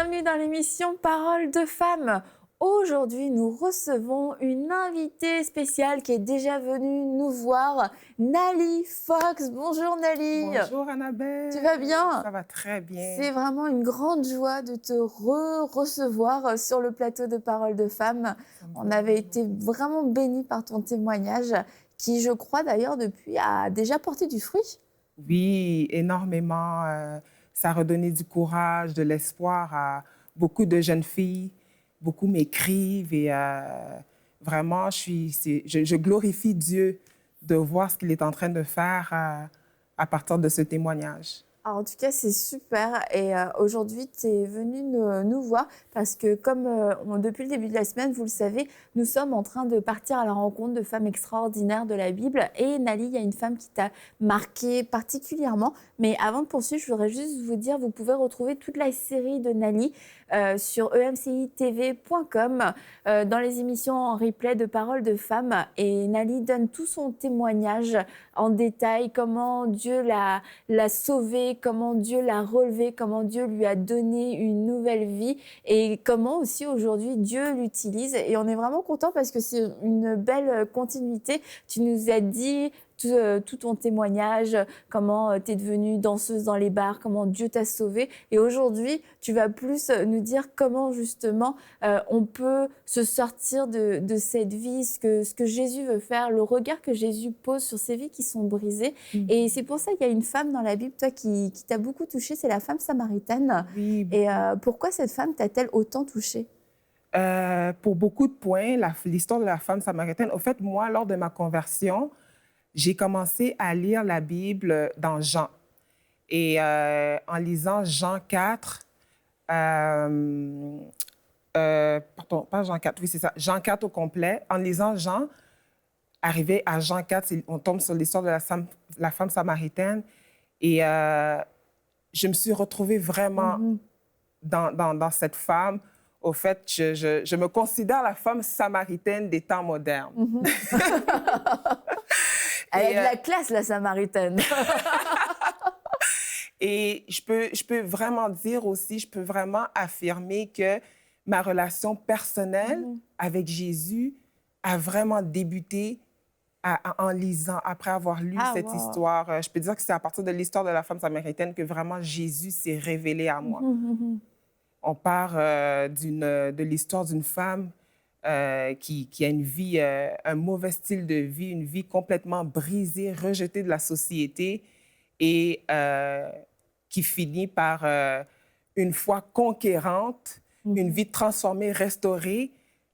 bienvenue dans l'émission Paroles de femmes. Aujourd'hui, nous recevons une invitée spéciale qui est déjà venue nous voir, Nali Fox. Bonjour Nali. Bonjour Annabelle. Tu vas bien? Ça va très bien. C'est vraiment une grande joie de te recevoir sur le plateau de Paroles de femmes. On avait été vraiment bénis par ton témoignage qui, je crois d'ailleurs, depuis a déjà porté du fruit. Oui, énormément. Ça a redonné du courage, de l'espoir à beaucoup de jeunes filles. Beaucoup m'écrivent et vraiment, je glorifie Dieu de voir ce qu'il est en train de faire à partir de ce témoignage. Alors, en tout cas, c'est super. Et aujourd'hui, tu es venu nous voir parce que, comme depuis le début de la semaine, vous le savez, nous sommes en train de partir à la rencontre de femmes extraordinaires de la Bible. Et Nali, il y a une femme qui t'a marqué particulièrement. Mais avant de poursuivre, je voudrais juste vous dire, vous pouvez retrouver toute la série de Nali sur emcitv.com dans les émissions en replay de Paroles de femmes. Et Nali donne tout son témoignage en détail, comment Dieu l'a sauvée, comment Dieu l'a relevée, comment Dieu lui a donné une nouvelle vie et comment aussi aujourd'hui Dieu l'utilise. Et on est vraiment content parce que c'est une belle continuité. Tu nous as dit tout ton témoignage, comment tu es devenue danseuse dans les bars, comment Dieu t'a sauvée. Et aujourd'hui, tu vas plus nous dire comment justement on peut se sortir de cette vie, ce que Jésus veut faire, le regard que Jésus pose sur ces vies qui sont brisées. Et c'est pour ça qu'il y a une femme dans la Bible, toi, qui t'a beaucoup touchée, c'est la femme samaritaine. Oui. Et pourquoi cette femme t'a-t-elle autant touchée? Pour beaucoup de points, l'histoire de la femme samaritaine. Au fait, moi, lors de ma conversion, j'ai commencé à lire la Bible dans Jean. Et en lisant Jean 4, pardon, pas Jean 4, oui, c'est ça, Jean 4 au complet. En lisant Jean, arrivé à Jean 4, on tombe sur l'histoire de la femme samaritaine. Et je me suis retrouvée vraiment dans cette femme. Au fait, je me considère la femme samaritaine des temps modernes. Elle a de la classe, la samaritaine. Et je peux vraiment dire aussi, je peux vraiment affirmer que ma relation personnelle avec Jésus a vraiment débuté en lisant, après avoir lu cette histoire. Je peux dire que c'est à partir de l'histoire de la femme samaritaine que vraiment Jésus s'est révélé à moi. On part de l'histoire d'une femme qui a une vie, un mauvais style de vie, une vie complètement brisée, rejetée de la société et qui finit par une foi conquérante, une vie transformée, restaurée,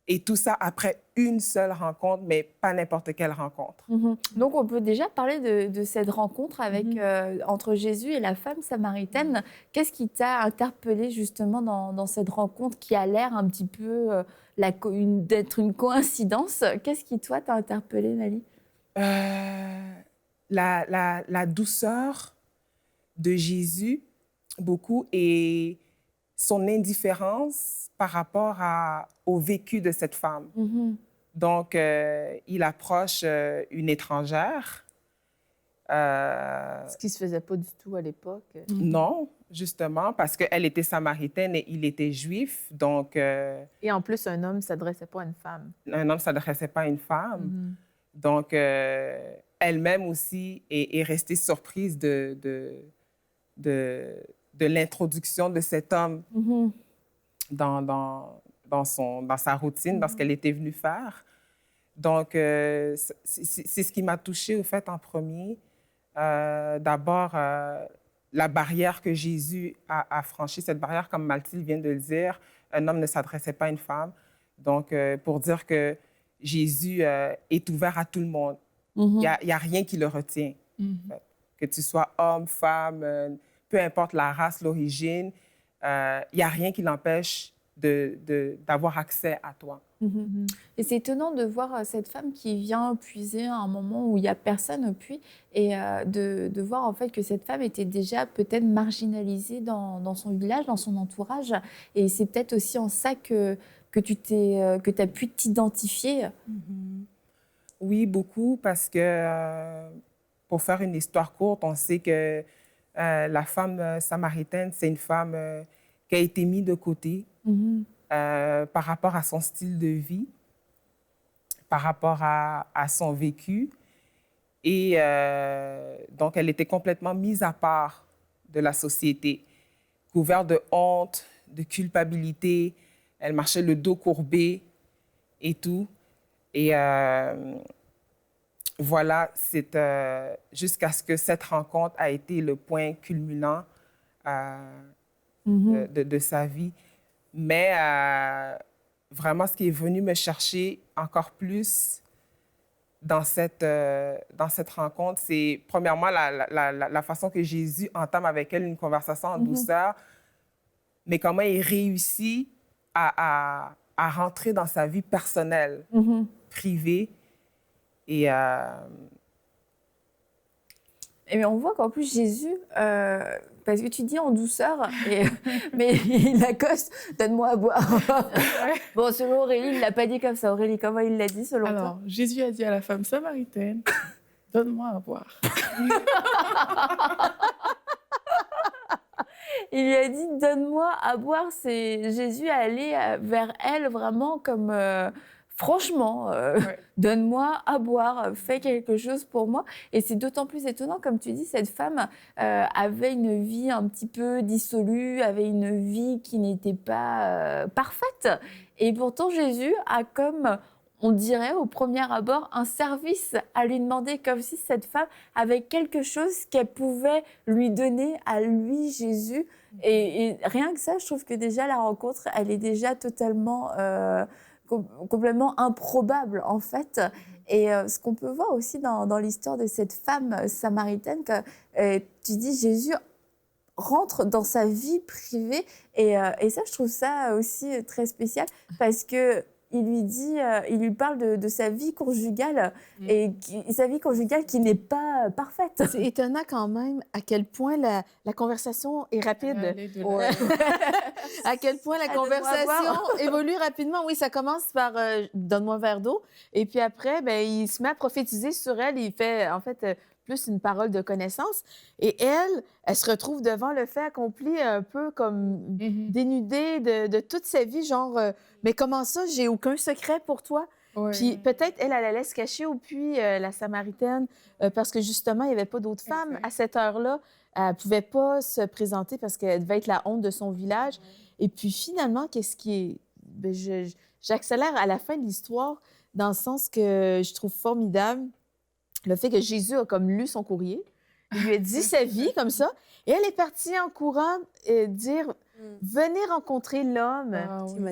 et tout ça après une seule rencontre, mais pas n'importe quelle rencontre. Donc, on peut déjà parler de cette rencontre avec, entre Jésus et la femme samaritaine. Qu'est-ce qui t'a interpellé justement dans cette rencontre qui a l'air un petit peu d'être une coïncidence? Qu'est-ce qui, toi, t'a interpellé, Nali? La douceur de Jésus, beaucoup, et son indifférence par rapport au vécu de cette femme. Donc, il approche une étrangère. Ce qui ne se faisait pas du tout à l'époque. Non, justement, parce qu'elle était samaritaine et il était juif. Donc, et en plus, un homme ne s'adressait pas à une femme. Un homme ne s'adressait pas à une femme. Donc, elle-même aussi est restée surprise de l'introduction de cet homme dans sa routine, dans ce qu'elle était venue faire. Donc, c'est ce qui m'a touchée, au fait, en premier. D'abord, la barrière que Jésus a franchie, cette barrière, comme Mathilde vient de le dire, un homme ne s'adressait pas à une femme. Donc, pour dire que Jésus est ouvert à tout le monde. Il n'y a rien qui le retient. En fait. Que tu sois homme, femme, peu importe la race, l'origine, il n'y a rien qui l'empêche d'avoir accès à toi. Et c'est étonnant de voir cette femme qui vient puiser à un moment où il n'y a personne au puits et de voir en fait que cette femme était déjà peut-être marginalisée dans son village, dans son entourage. Et c'est peut-être aussi en ça que tu as pu t'identifier. Oui, beaucoup, parce que pour faire une histoire courte, on sait que la femme samaritaine, c'est une femme qui a été mis de côté Mhm. par rapport à son style de vie, par rapport à son vécu. Et donc, elle était complètement mise à part de la société, couverte de honte, de culpabilité. Elle marchait le dos courbé et tout. Et voilà, c'est jusqu'à ce que cette rencontre a été le point culminant de sa vie. Mais vraiment, ce qui est venu me chercher encore plus dans cette rencontre, c'est premièrement la façon que Jésus entame avec elle une conversation en douceur, mais comment il réussit à rentrer dans sa vie personnelle, privée. Et Et on voit qu'en plus, Jésus, parce que tu dis en douceur, mais il accoste, donne-moi à boire. Bon, selon Aurélie, il ne l'a pas dit comme ça. Aurélie, comment il l'a dit selon toi? Alors, Jésus a dit à la femme samaritaine, donne-moi à boire. Il lui a dit, donne-moi à boire. C'est Jésus allé vers elle vraiment comme, franchement, donne-moi à boire, fais quelque chose pour moi. Et c'est d'autant plus étonnant, comme tu dis, cette femme avait une vie un petit peu dissolue, avait une vie qui n'était pas parfaite. Et pourtant, Jésus a comme... on dirait au premier abord un service à lui demander, comme si cette femme avait quelque chose qu'elle pouvait lui donner à lui, Jésus. Et rien que ça, je trouve que déjà la rencontre, elle est déjà totalement, complètement improbable en fait. Et ce qu'on peut voir aussi dans l'histoire de cette femme samaritaine, que tu dis Jésus rentre dans sa vie privée. Et ça, je trouve ça aussi très spécial parce que il lui dit, il lui parle de sa vie conjugale et sa vie conjugale qui n'est pas parfaite. C'est étonnant quand même à quel point la conversation est rapide. Ouais. À quel point la conversation évolue rapidement. Oui, ça commence par donne-moi un verre d'eau. Et puis après, ben, il se met à prophétiser sur elle. Il fait en fait plus une parole de connaissance. Et elle se retrouve devant le fait accompli un peu comme dénudée de toute sa vie, genre mais comment ça, j'ai aucun secret pour toi? Ouais. Puis peut-être elle allait se cacher au puits, la Samaritaine, parce que justement, il n'y avait pas d'autres femmes à cette heure-là. Elle ne pouvait pas se présenter parce qu'elle devait être la honte de son village. Et puis finalement, qu'est-ce qui est... Ben, j'accélère à la fin de l'histoire dans le sens que je trouve formidable le fait que Jésus a comme lu son courrier. Il lui a dit sa vie comme ça. Et elle est partie en courant dire... Venez rencontrer l'homme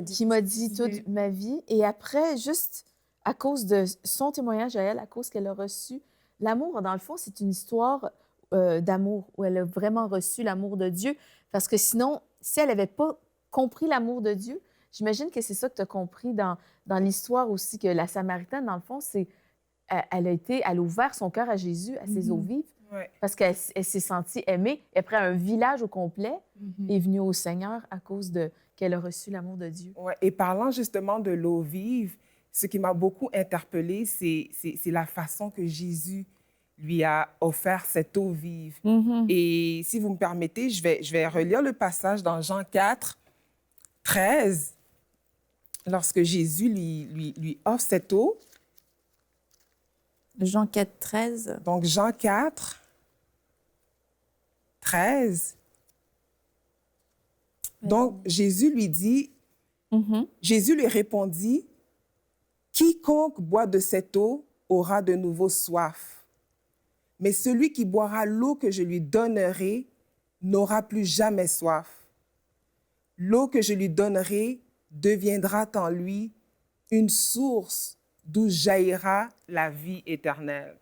qui m'a dit toute ma vie. Et après, juste à cause de son témoignage à elle, à cause qu'elle a reçu l'amour, dans le fond, c'est une histoire d'amour, où elle a vraiment reçu l'amour de Dieu. Parce que sinon, si elle n'avait pas compris l'amour de Dieu, j'imagine que c'est ça que tu as compris dans l'histoire aussi, que la Samaritaine, dans le fond, c'est elle a ouvert son cœur à Jésus, à ses eaux vives. Ouais. Parce qu'elle s'est sentie aimée. Et après, un village au complet est venu au Seigneur à cause qu'elle a reçu l'amour de Dieu. Ouais. Et parlant justement de l'eau vive, ce qui m'a beaucoup interpellée, c'est la façon que Jésus lui a offert cette eau vive. Et si vous me permettez, je vais relire le passage dans Jean 4, 13, lorsque Jésus lui offre cette eau. Jean 4, 13. Donc, Jean 4, 13. Donc, Jésus lui dit, Jésus lui répondit, « Quiconque boit de cette eau aura de nouveau soif. Mais celui qui boira l'eau que je lui donnerai n'aura plus jamais soif. L'eau que je lui donnerai deviendra en lui une source d'où jaillira la vie éternelle. »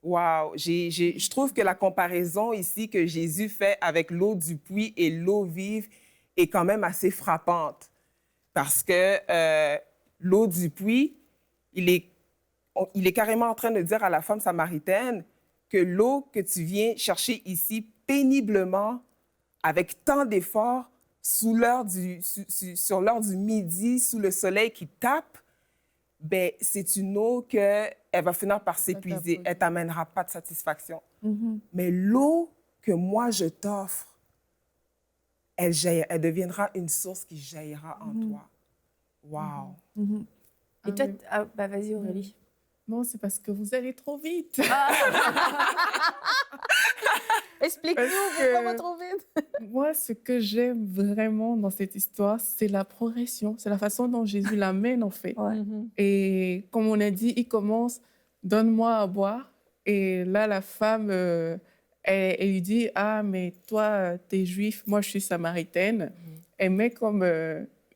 Wow! Je trouve que la comparaison ici que Jésus fait avec l'eau du puits et l'eau vive est quand même assez frappante. Parce que l'eau du puits, il est carrément en train de dire à la femme samaritaine que l'eau que tu viens chercher ici péniblement, avec tant d'efforts, sur l'heure du midi, sous le soleil qui tape, ben, c'est une eau qu'elle va finir par s'épuiser. Elle ne t'amènera pas de satisfaction. Mais l'eau que moi, je t'offre, elle deviendra une source qui jaillira en toi. Wow! Mhm. Et toi, Amen. vas-y Aurélie. Non, c'est parce que vous allez trop vite. Explique-nous Parce pourquoi que- va trop vite. Moi, ce que j'aime vraiment dans cette histoire, c'est la progression. C'est la façon dont Jésus l'amène, en fait. Ouais. Et comme on a dit, il commence, donne-moi à boire. Et là, la femme, elle lui dit, ah, mais toi, t'es juif, moi, je suis samaritaine. Elle met comme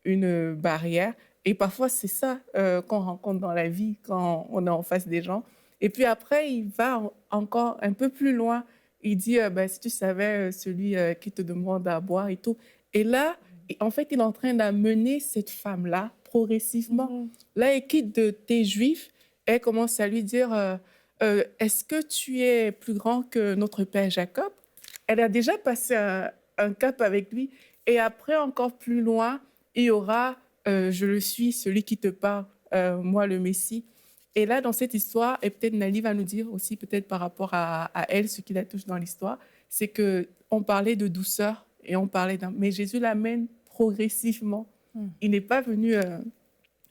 une barrière. Et parfois, c'est ça qu'on rencontre dans la vie quand on est en face des gens. Et puis après, il va encore un peu plus loin. Il dit, ben, si tu savais celui qui te demande à boire et tout. Et là, en fait, il est en train d'amener cette femme-là progressivement. Là, il quitte de t'es juif. Elle commence à lui dire, est-ce que tu es plus grand que notre père Jacob? Elle a déjà passé un cap avec lui. Et après, encore plus loin, il y aura, je le suis, celui qui te parle, moi le Messie. Et là, dans cette histoire, et peut-être Nali va nous dire aussi, peut-être par rapport à elle, ce qui la touche dans l'histoire, c'est qu'on parlait de douceur et on parlait mais Jésus l'amène progressivement. Il n'est pas venu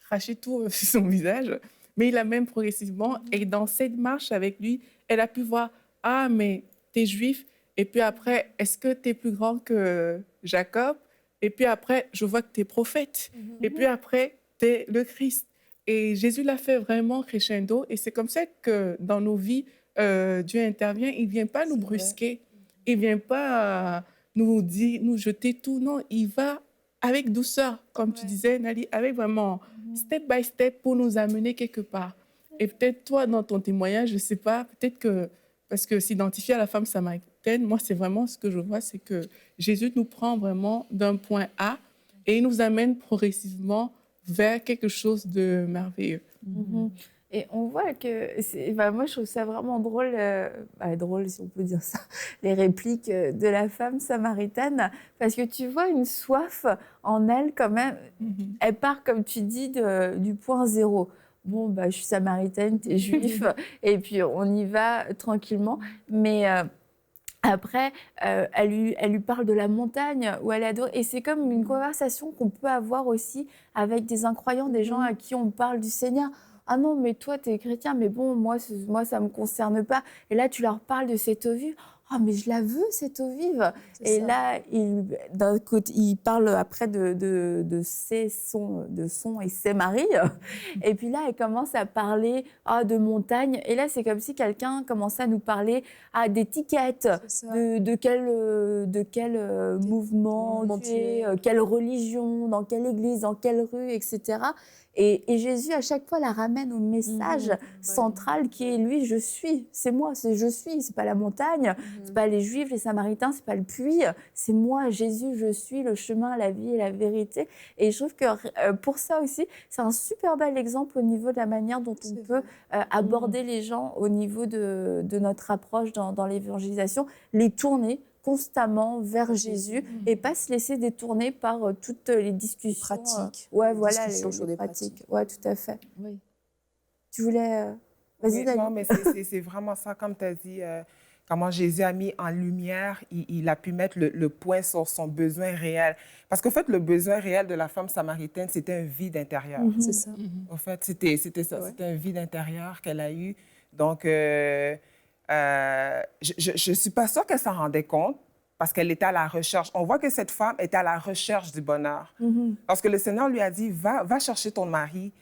cracher tout sur son visage, mais il l'amène progressivement. Et dans cette marche avec lui, elle a pu voir, ah, mais t'es juif. Et puis après, est-ce que t'es plus grand que Jacob? Et puis après, je vois que t'es prophète. Et puis après, t'es le Christ. Et Jésus l'a fait vraiment crescendo. Et c'est comme ça que dans nos vies, Dieu intervient. Il ne vient pas nous brusquer. Il ne vient pas nous dire, nous jeter tout. Non, il va avec douceur, comme tu disais, Nali, avec vraiment step by step pour nous amener quelque part. Et peut-être toi, dans ton témoignage, je ne sais pas, peut-être que, parce que s'identifier à la femme samaritaine, moi, c'est vraiment ce que je vois, c'est que Jésus nous prend vraiment d'un point A et il nous amène progressivement vers quelque chose de merveilleux. Et on voit que, moi je trouve ça vraiment drôle, drôle si on peut dire ça, les répliques de la femme samaritaine, parce que tu vois une soif en elle quand même. Elle part, comme tu dis, du point zéro. Bon, bah, je suis samaritaine, t'es juif, et puis on y va tranquillement. Mais après, elle lui parle de la montagne où elle adore. Et c'est comme une conversation qu'on peut avoir aussi avec des incroyants, des gens à qui on parle du Seigneur. Ah non, mais toi, t'es chrétien, mais bon, moi, ça me concerne pas. Et là, tu leur parles de cette eau vive. Ah, mais je la veux, cette eau vive. Et ça. Là, d'un côté, il parle après de son et ses maris. Et puis là, elle commence à parler de montagne. Et là, c'est comme si quelqu'un commençait à nous parler d'étiquettes, de quel mouvement tu es, quelle religion, dans quelle église, dans quelle rue, etc. Et Jésus, à chaque fois, la ramène au message central qui est lui, je suis. C'est moi, c'est je suis. C'est pas la montagne, c'est pas les Juifs, les Samaritains, c'est pas le puits. C'est moi, Jésus, je suis le chemin, la vie et la vérité. Et je trouve que pour ça aussi, c'est un super bel exemple au niveau de la manière dont on peut aborder les gens au niveau de notre approche dans l'évangélisation, les tourner constamment vers Jésus et pas se laisser détourner par toutes les discussions pratiques. Voilà, discussions les sur des pratiques. Ouais, tout à fait. Oui. Tu voulais vas-y Dani. Non, mais c'est vraiment ça, comme tu as dit, comment Jésus a mis en lumière, il a pu mettre le point sur son besoin réel. Parce qu'en fait, le besoin réel de la femme samaritaine, c'était un vide intérieur. C'est ça. En fait, c'était ça, c'était un vide intérieur qu'elle a eu. Donc, je ne suis pas sûre qu'elle s'en rendait compte parce qu'elle était à la recherche. On voit que cette femme était à la recherche du bonheur. Parce que le Seigneur lui a dit, va chercher ton mari.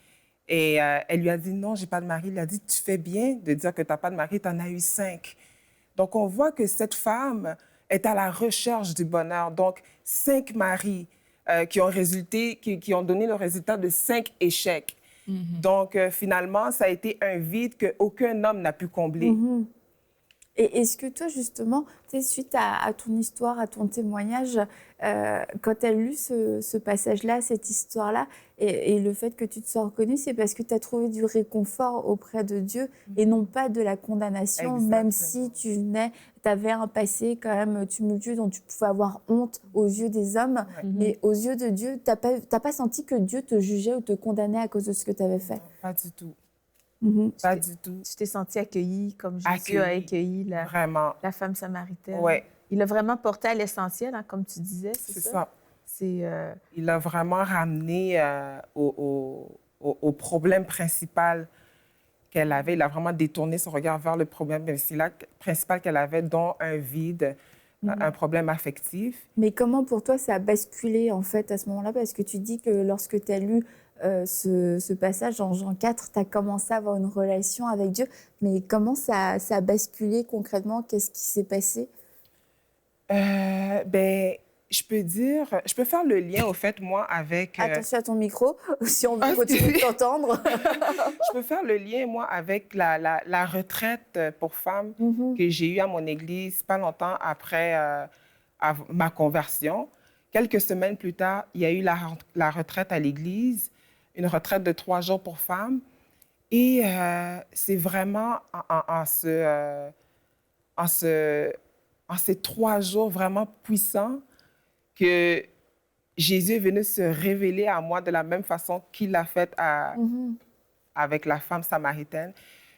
Et elle lui a dit, non, je n'ai pas de mari. Il a dit, tu fais bien de dire que tu n'as pas de mari, tu en as eu 5. Donc, on voit que cette femme est à la recherche du bonheur. Donc, 5 maris qui ont donné le résultat de 5 échecs. Donc, finalement, ça a été un vide qu'aucun homme n'a pu combler. Et est-ce que toi, justement, suite à ton histoire, à ton témoignage, quand tu as lu ce passage-là, cette histoire-là, et le fait que tu te sois reconnue, c'est parce que tu as trouvé du réconfort auprès de Dieu et non pas de la condamnation, même si tu avais un passé quand même tumultueux dont tu pouvais avoir honte aux yeux des hommes, mais aux yeux de Dieu, tu n'as pas senti que Dieu te jugeait ou te condamnait à cause de ce que tu avais fait? Non, pas du tout. Tu t'es sentie accueillie comme Jésus a accueilli la femme samaritaine. Oui, il a vraiment porté à l'essentiel, hein, comme tu disais, C'est ça. C'est... Il a vraiment ramené au problème principal qu'elle avait. Il a vraiment détourné son regard vers le problème principal qu'elle avait, dont un vide, un problème affectif. Mais comment pour toi ça a basculé en fait à ce moment-là? Parce que tu dis que lorsque tu as lu ce passage en Jean 4, tu as commencé à avoir une relation avec Dieu. Mais comment ça a basculé concrètement? Qu'est-ce qui s'est passé? Je peux faire le lien, au fait, moi, avec... Attention à ton micro, si on veut continuer de t'entendre. Je peux faire le lien, moi, avec la retraite pour femmes que j'ai eue à mon église pas longtemps après ma conversion. Quelques semaines plus tard, il y a eu la retraite à l'église, une retraite de 3 jours pour femmes. Et c'est vraiment en ces 3 jours vraiment puissants que Jésus est venu se révéler à moi de la même façon qu'il l'a fait avec la femme samaritaine.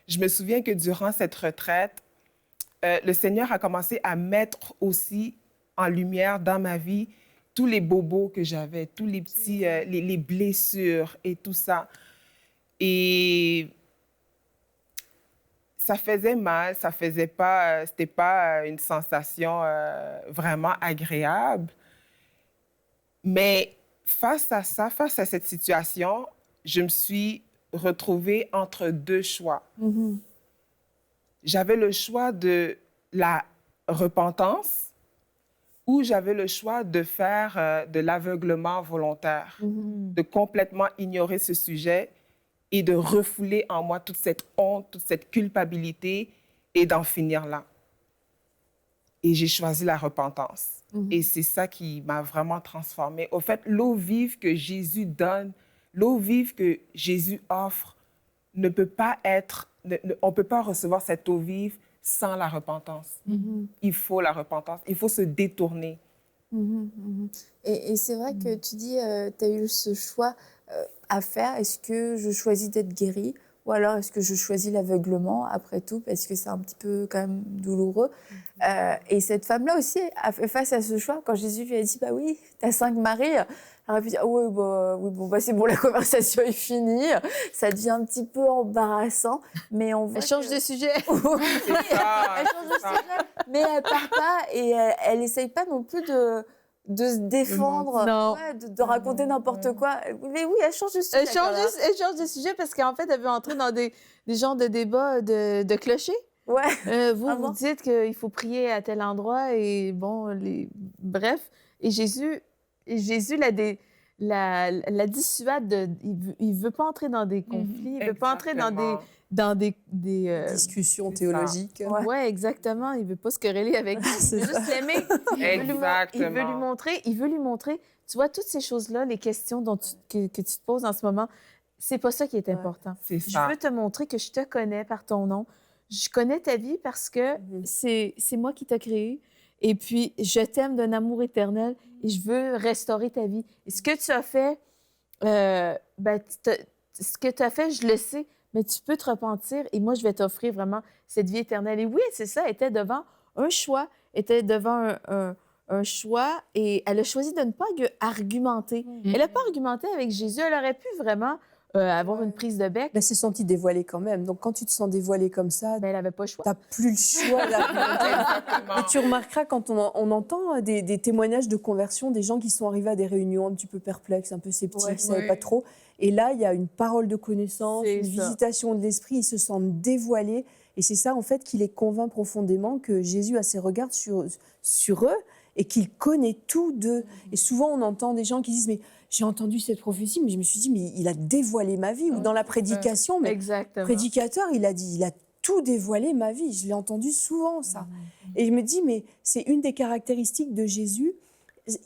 Je me souviens que durant cette retraite, le Seigneur a commencé à mettre aussi en lumière dans ma vie tous les bobos que j'avais, tous les petits, les blessures et tout ça. Et ça faisait mal, c'était pas une sensation vraiment agréable. Mais face à ça, face à cette situation, je me suis retrouvée entre 2 choix. J'avais le choix de la repentance ou j'avais le choix de faire de l'aveuglement volontaire, de complètement ignorer ce sujet et de refouler en moi toute cette honte, toute cette culpabilité et d'en finir là. Et j'ai choisi la repentance. Et c'est ça qui m'a vraiment transformée. Au fait, l'eau vive que Jésus donne, l'eau vive que Jésus offre, ne peut pas être... on ne peut pas recevoir cette eau vive sans la repentance. Il faut la repentance. Il faut se détourner. Et c'est vrai que tu dis, tu as eu ce choix à faire. Est-ce que je choisis d'être guérie ou alors est-ce que je choisis l'aveuglement après tout, parce que c'est un petit peu quand même douloureux. Et cette femme-là aussi a fait face à ce choix. Quand Jésus lui a dit, bah oui, t'as 5 maris, elle aurait pu dire, oui, bon, c'est bon, la conversation est finie. Ça devient un petit peu embarrassant, mais on voit Elle change de sujet. C'est ça, elle change de sujet, mais elle part pas et elle essaye pas non plus de se défendre, Non. de raconter n'importe quoi. Mais oui, elle change de sujet. Elle change de sujet parce qu'en fait, elle veut entrer dans des genres de débats de clochers. Ouais. Vous dites qu'il faut prier à tel endroit et bon, bref. Et Jésus la dissuade. Il veut pas entrer dans des conflits, il veut pas entrer dans des discussions théologiques. Ouais, exactement. Il veut pas se quereller avec lui. Il veut juste l'aimer. Il veut lui montrer. Tu vois, toutes ces choses-là, les questions que tu te poses en ce moment, c'est pas ça qui est important. C'est ça. Je veux te montrer que je te connais par ton nom. Je connais ta vie parce que c'est moi qui t'ai créé. Et puis, je t'aime d'un amour éternel et je veux restaurer ta vie. Et ce que tu as fait, ce que tu as fait, je le sais, mais tu peux te repentir et moi, je vais t'offrir vraiment cette vie éternelle. Et oui, c'est ça, elle était devant un choix, un choix et elle a choisi de ne pas argumenter. Elle n'a pas argumenté avec Jésus. Elle aurait pu vraiment avoir une prise de bec. Elle s'est sentie dévoilée quand même. Donc, quand tu te sens dévoilée comme ça, elle n'avait pas le choix. Tu n'as plus le choix d'argumenter. Et tu remarqueras quand on entend des témoignages de conversion, des gens qui sont arrivés à des réunions un petit peu perplexes, un peu sceptiques, qui ne savaient pas trop. Et là, il y a une parole de connaissance, une visitation de l'esprit. Ils se sentent dévoilés. Et c'est ça, en fait, qui les convainc profondément que Jésus a ses regards sur eux et qu'il connaît tout d'eux. Et souvent, on entend des gens qui disent « Mais j'ai entendu cette prophétie, mais je me suis dit, mais il a dévoilé ma vie. » Ou dans la prédication, mais le prédicateur, il a dit « Il a tout dévoilé ma vie. » Je l'ai entendu souvent, ça. Et je me dis, mais c'est une des caractéristiques de Jésus.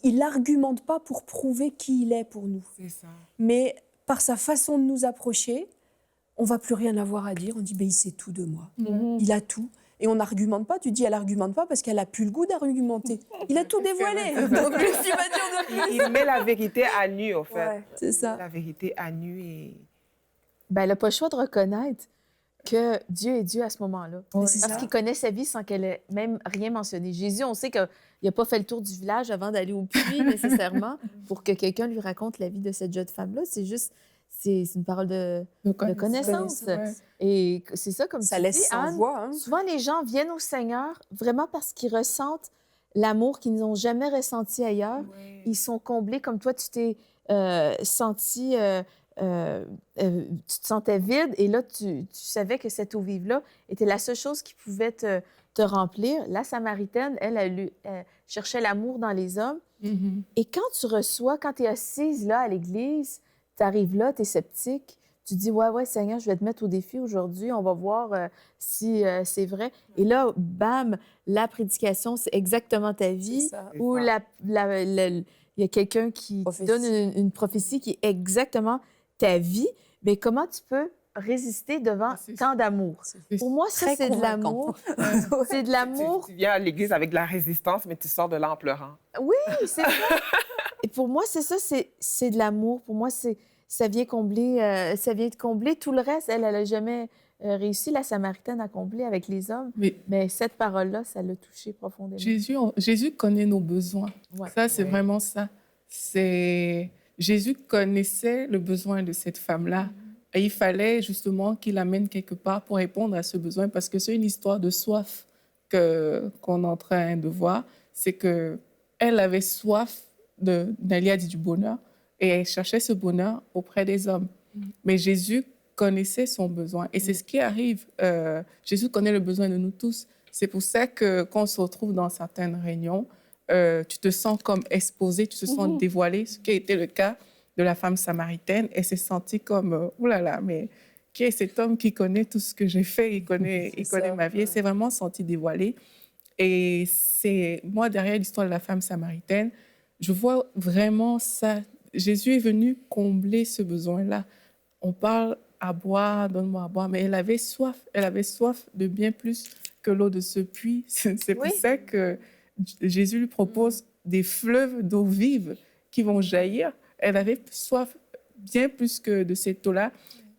Il n'argumente pas pour prouver qui il est pour nous. C'est ça. Mais par sa façon de nous approcher, on ne va plus rien avoir à dire. On dit, il sait tout de moi. Il a tout. Et on n'argumente pas. Tu dis, elle n'argumente pas parce qu'elle n'a plus le goût d'argumenter. Il a tout dévoilé. Donc, qu'est-ce qu'il va dire de plus? Il met la vérité à nu, en fait. Ouais, c'est ça. La vérité à nu et... Elle n'a pas le choix de reconnaître que Dieu est Dieu à ce moment-là. Oui, c'est Parce ça. qu'il connaît sa vie sans qu'elle ait même rien mentionné. Jésus, on sait qu'il n'a pas fait le tour du village avant d'aller au puits, nécessairement, pour que quelqu'un lui raconte la vie de cette jeune femme-là. C'est juste, c'est une parole de connaissance. Ouais. Et c'est ça, comme Ça tu laisse dis, sans Anne, voix. Hein. souvent les gens viennent au Seigneur vraiment parce qu'ils ressentent l'amour qu'ils n'ont jamais ressenti ailleurs. Oui. Ils sont comblés, comme toi, tu t'es senti... tu te sentais vide et là, tu savais que cette eau vive-là était la seule chose qui pouvait te remplir. La Samaritaine, elle cherchait l'amour dans les hommes. Mhm. Et quand tu reçois, quand tu es assise là à l'église, tu arrives là, tu es sceptique, tu dis, ouais, Seigneur, je vais te mettre au défi aujourd'hui, on va voir si c'est vrai. Et là, bam, la prédication, c'est exactement ta vie. C'est ça. Ou il y a quelqu'un qui te Prophétie. donne une prophétie qui est exactement ta vie. Mais comment tu peux résister devant Ah, c'est tant d'amour? C'est- Pour moi, ça, Très c'est de convaincant. l'amour. C'est de l'amour. Tu viens à l'église avec de la résistance, mais tu sors de là en pleurant. Oui, c'est ça. Et pour moi, c'est ça, c'est de l'amour. Pour moi, ça vient de combler tout le reste. Elle n'a jamais réussi, la Samaritaine, à combler avec les hommes. Mais cette parole-là, ça l'a touchée profondément. Jésus connaît nos besoins. Ouais. Ça, c'est Ouais. vraiment ça. Jésus connaissait le besoin de cette femme-là. Et il fallait justement qu'il l'amène quelque part pour répondre à ce besoin, parce que c'est une histoire de soif qu'on est en train de voir. C'est qu'elle avait soif Nalia dit du bonheur, et elle cherchait ce bonheur auprès des hommes. Mais Jésus connaissait son besoin. Et c'est ce qui arrive. Jésus connaît le besoin de nous tous. C'est pour ça que quand on se retrouve dans certaines réunions, tu te sens comme exposé, tu te sens dévoilé, ce qui a été le cas de la femme samaritaine. Elle s'est sentie comme, oh là là, mais qui est cet homme qui connaît tout ce que j'ai fait, il connaît ma vie. Elle s'est vraiment sentie dévoilée. Et c'est moi, derrière l'histoire de la femme samaritaine, je vois vraiment ça. Jésus est venu combler ce besoin-là. On parle à boire, donne-moi à boire, mais elle avait soif. Elle avait soif de bien plus que l'eau de ce puits. C'est pour ça que Jésus lui propose des fleuves d'eau vive qui vont jaillir. Elle avait soif bien plus que de cette eau-là.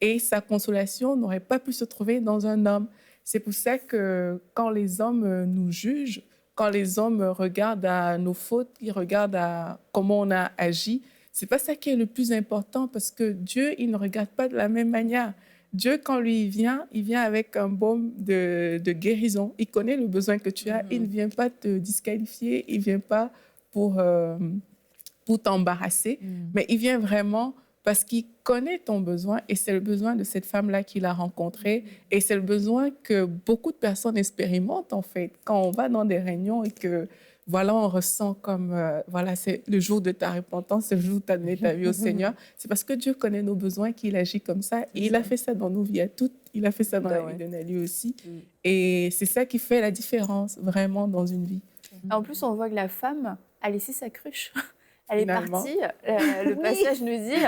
Et sa consolation n'aurait pas pu se trouver dans un homme. C'est pour ça que quand les hommes nous jugent, quand les hommes regardent à nos fautes, ils regardent à comment on a agi, c'est pas ça qui est le plus important, parce que Dieu, il ne regarde pas de la même manière. Dieu, quand lui il vient avec un baume de guérison. Il connaît le besoin que tu as. Il ne vient pas te disqualifier. Il ne vient pas pour t'embarrasser. Mais il vient vraiment parce qu'il connaît ton besoin. Et c'est le besoin de cette femme-là qu'il a rencontrée. Et c'est le besoin que beaucoup de personnes expérimentent, en fait. Quand on va dans des réunions et que, voilà, on ressent comme, voilà, c'est le jour de ta repentance, c'est le jour où tu as donné ta vie au Seigneur. C'est parce que Dieu connaît nos besoins qu'il agit comme ça. Et il a fait ça dans nos vies à toutes. Il a fait ça dans la vie de Nelly aussi. Et c'est ça qui fait la différence, vraiment, dans une vie. En plus, on voit que la femme a laissé sa cruche. Elle est Finalement. partie, le passage nous dit,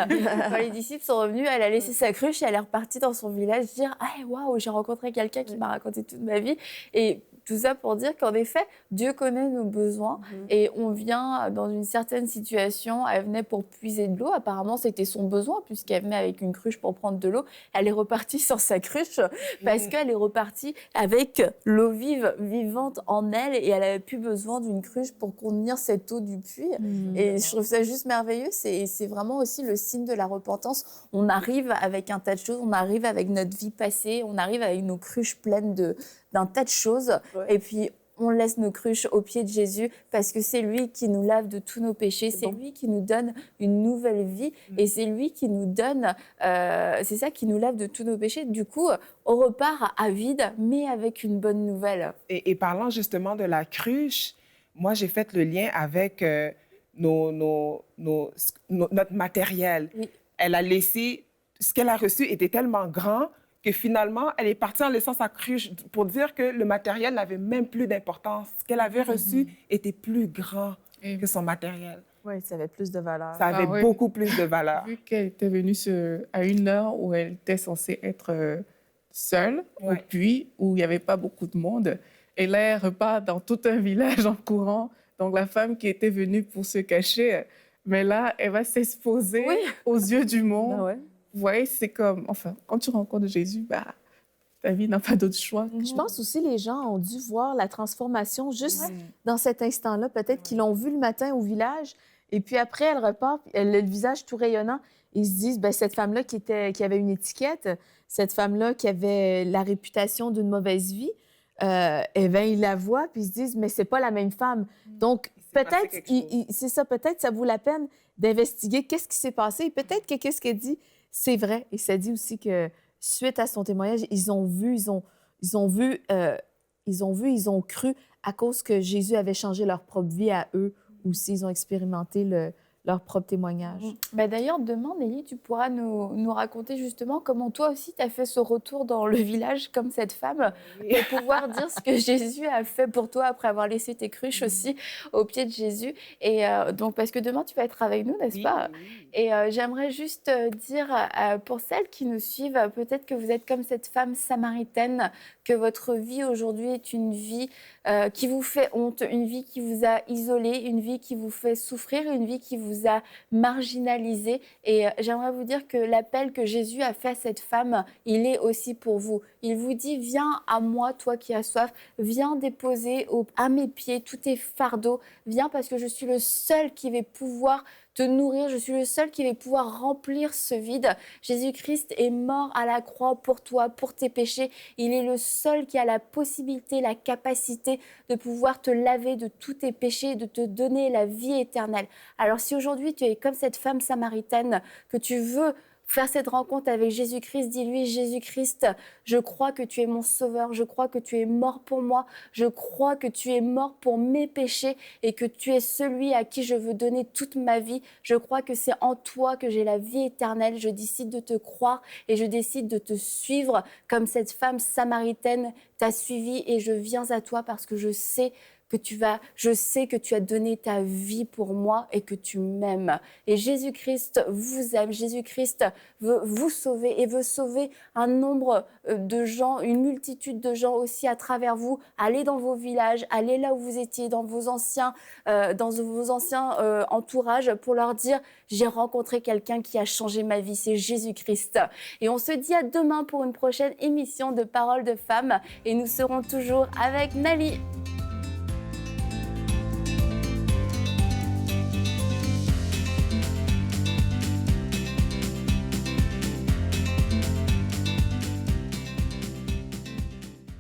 quand les disciples sont revenus, elle a laissé sa cruche et elle est repartie dans son village dire « Ah, waouh, j'ai rencontré quelqu'un qui m'a raconté toute ma vie ». Et tout ça pour dire qu'en effet, Dieu connaît nos besoins et on vient dans une certaine situation, elle venait pour puiser de l'eau, apparemment c'était son besoin puisqu'elle venait avec une cruche pour prendre de l'eau, elle est repartie sans sa cruche parce qu'elle est repartie avec l'eau vive, vivante en elle et elle n'avait plus besoin d'une cruche pour contenir cette eau du puits. Et je trouve ça juste merveilleux, c'est vraiment aussi le signe de la repentance. On arrive avec un tas de choses, on arrive avec notre vie passée, on arrive avec nos cruches pleines d'un tas de choses. Et puis, on laisse nos cruches aux pieds de Jésus parce que c'est lui qui nous lave de tous nos péchés. C'est lui qui nous donne une nouvelle vie et c'est lui qui nous donne, c'est ça qui nous lave de tous nos péchés. Du coup, on repart à vide, mais avec une bonne nouvelle. Et parlant justement de la cruche, moi, j'ai fait le lien avec notre matériel. Oui. Elle a laissé, ce qu'elle a reçu était tellement grand que finalement, elle est partie en laissant sa cruche pour dire que le matériel n'avait même plus d'importance. Ce qu'elle avait reçu était plus grand que son matériel. Oui, ça avait plus de valeur. Ça avait oui. beaucoup plus de valeur. Vu qu'elle était venue à une heure où elle était censée être seule, au puits, où il n'y avait pas beaucoup de monde, et là, elle repart dans tout un village en courant. Donc, la femme qui était venue pour se cacher, mais là, elle va s'exposer aux yeux du monde. Ah ouais. Vous voyez, c'est comme, enfin, quand tu rencontres Jésus, bah, ta vie n'a pas d'autre choix. Je pense aussi les gens ont dû voir la transformation juste dans cet instant-là. Peut-être qu'ils l'ont vu le matin au village, et puis après, elle repart, puis elle a le visage tout rayonnant. Ils se disent, ben cette femme-là qui avait une étiquette, cette femme-là qui avait la réputation d'une mauvaise vie, eh bien, ils la voient, puis ils se disent, mais c'est pas la même femme. Donc, peut-être, c'est ça, peut-être ça vaut la peine d'investiguer qu'est-ce qui s'est passé, et peut-être que qu'est-ce qu'elle dit, c'est vrai. Et ça dit aussi que suite à son témoignage, ils ont cru à cause que Jésus avait changé leur propre vie à eux aussi. Ils ont expérimenté leur propre témoignage. D'ailleurs, demain, Nelly, tu pourras nous raconter justement comment toi aussi tu as fait ce retour dans le village comme cette femme pour pouvoir dire ce que Jésus a fait pour toi après avoir laissé tes cruches aussi au pied de Jésus. Et donc, parce que demain, tu vas être avec nous, n'est-ce pas? Et j'aimerais juste dire pour celles qui nous suivent, peut-être que vous êtes comme cette femme samaritaine, que votre vie aujourd'hui est une vie qui vous fait honte, une vie qui vous a isolé, une vie qui vous fait souffrir, une vie qui vous a marginalisé. Et j'aimerais vous dire que l'appel que Jésus a fait à cette femme, il est aussi pour vous. Il vous dit, viens à moi, toi qui as soif, viens déposer à mes pieds tous tes fardeaux, viens parce que je suis le seul qui vais pouvoir te nourrir, je suis le seul qui vais pouvoir remplir ce vide. Jésus-Christ est mort à la croix pour toi, pour tes péchés. Il est le seul qui a la possibilité, la capacité de pouvoir te laver de tous tes péchés, de te donner la vie éternelle. Alors si aujourd'hui tu es comme cette femme samaritaine, que tu veux faire cette rencontre avec Jésus-Christ, dis-lui, Jésus-Christ, je crois que tu es mon sauveur, je crois que tu es mort pour moi, je crois que tu es mort pour mes péchés et que tu es celui à qui je veux donner toute ma vie. Je crois que c'est en toi que j'ai la vie éternelle. Je décide de te croire et je décide de te suivre comme cette femme samaritaine t'a suivi et je viens à toi parce que je sais que tu as donné ta vie pour moi et que tu m'aimes. Et Jésus-Christ vous aime, Jésus-Christ veut vous sauver et veut sauver un nombre de gens, une multitude de gens aussi à travers vous. Allez dans vos villages, allez là où vous étiez, dans vos anciens entourages pour leur dire « J'ai rencontré quelqu'un qui a changé ma vie, c'est Jésus-Christ ». Et on se dit à demain pour une prochaine émission de Paroles de Femmes et nous serons toujours avec Nali.